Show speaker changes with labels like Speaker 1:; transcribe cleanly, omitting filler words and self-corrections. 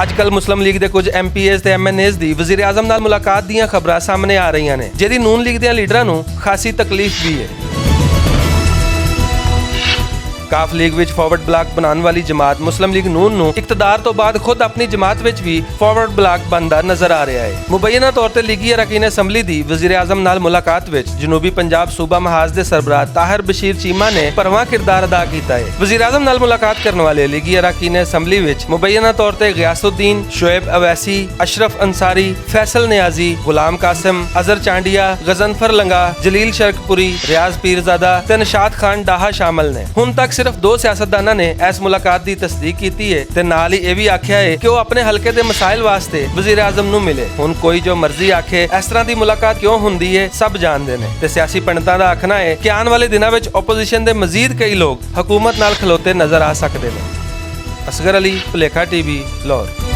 Speaker 1: ਅੱਜਕੱਲ ਮੁਸਲਿਮ ਲੀਗ ਦੇ ਕੁਝ ਐਮਪੀਐਸ ਤੇ ਐਮਐਨਏਸ ਦੀ ਵਜ਼ੀਰ ਆਜ਼ਮ ਨਾਲ ਮੁਲਾਕਾਤ ਦੀਆਂ ਖਬਰਾਂ ਸਾਹਮਣੇ ਆ ਰਹੀਆਂ ਨੇ, ਜਿਹਦੀ ਨੂਨ ਲੀਗ ਦੇ ਲੀਡਰਾਂ ਨੂੰ ਖਾਸੀ ਤਕਲੀਫ ਵੀ ਹੈ। ਕਾਫ ਲੀਗ ਵਿੱਚ ਫਾਰਵਰਡ ਬਲਾਕ ਬਣਾਉਣ ਵਾਲੀ ਜਮਾਤ ਮੁਸਲਿਮ ਲੀਗ ਨੂਨ ਨੂੰ ਇਕਤਦਾਰ ਤੋਂ ਬਾਅਦ ਖੁਦ ਆਪਣੀ ਜਮਾਤ ਵਿੱਚ ਵੀ ਫਾਰਵਰਡ ਬਲਾਕ ਬਣਦਾ ਨਜ਼ਰ ਆ ਰਿਹਾ ਹੈ। ਮੁਬੈਨਾ ਤੌਰ ਤੇ ਲੀਗੀ ਅਰਕਾਨ ਅਸੈਂਬਲੀ ਦੀ ਵਜ਼ੀਰ ਆਜ਼ਮ ਨਾਲ ਮੁਲਾਕਾਤ ਵਿੱਚ ਜਨੂਬੀ ਪੰਜਾਬ ਸੂਬਾ ਮਹਾਜ਼ ਦੇ ਸਰਬਰਾਹ ਤਾਹਿਰ ਬਸ਼ੀਰ ਚੀਮਾ ਨੇ ਭਰਵਾਂ ਕਿਰਦਾਰ ਅਦਾ ਕੀਤਾ ਹੈ। ਵਜ਼ੀਰ ਆਜ਼ਮ ਨਾਲ ਮੁਲਾਕਾਤ ਕਰਨ ਵਾਲੇ ਲੀਗੀ ਅਰਕਾਨ ਅਸੈਂਬਲੀ ਵਿੱਚ ਮੁਬੈਨਾ ਤੌਰ ਤੇ ਗਿਆਸੁਦੀਨ, ਸ਼ੋਏਬ ਅਵੈਸੀ, ਅਸ਼ਰਫ ਅੰਸਾਰੀ, ਫੈਸਲ ਨਿਆਜ਼ੀ, ਗੁਲਾਮ ਕਾਸਿਮ, ਅਜ਼ਰ ਚਾਂਡੀਆ, ਗਜ਼ਨਫਰ ਲੰਗਾ, ਜਲੀਲ ਸ਼ਰਕਪੁਰੀ, ਰਿਆਜ਼ ਪੀਰਜ਼ਾਦਾ ਤੇ ਨਿਸ਼ਾਤ ਖਾਨ ਡਾਹਾ ਸ਼ਾਮਲ ਨੇ। ਹੁਣ ਤੱਕ ਸਿਰਫ 2 ਸਿਆਸਤਦਾਨਾਂ ਨੇ ਇਸ ਮੁਲਾਕਾਤ ਦੀ ਤਸਦੀਕ ਕੀਤੀ ਹੈ ਤੇ ਨਾਲ ਹੀ ਇਹ ਵੀ ਆਖਿਆ ਹੈ ਕਿ ਉਹ ਆਪਣੇ ਹਲਕੇ ਦੇ ਮਸਾਇਲ ਵਾਸਤੇ ਵਜ਼ੀਰ ਆਜ਼ਮ ਨੂੰ ਮਿਲੇ। ਹੁਣ ਕੋਈ ਜੋ ਮਰਜ਼ੀ ਆਖੇ, ਇਸ ਤਰ੍ਹਾਂ ਦੀ ਮੁਲਾਕਾਤ ਕਿਉਂ ਹੁੰਦੀ ਹੈ ਸਭ ਜਾਣਦੇ ਨੇ ਤੇ ਸਿਆਸੀ ਪੰਡਤਾਂ ਦਾ ਆਖਣਾ ਹੈ ਕਿ ਆਉਣ ਵਾਲੇ ਦਿਨਾਂ ਵਿੱਚ ਆਪੋਜੀਸ਼ਨ ਦੇ ਮਜ਼ੀਦ ਕਈ ਲੋਕ ਹਕੂਮਤ ਨਾਲ ਖਲੋਤੇ ਨਜ਼ਰ ਆ ਸਕਦੇ ਨੇ। ਅਸਗਰ ਅਲੀ, ਭੁਲੇਖਾ ਟੀਵੀ, ਲਾਹੌਰ।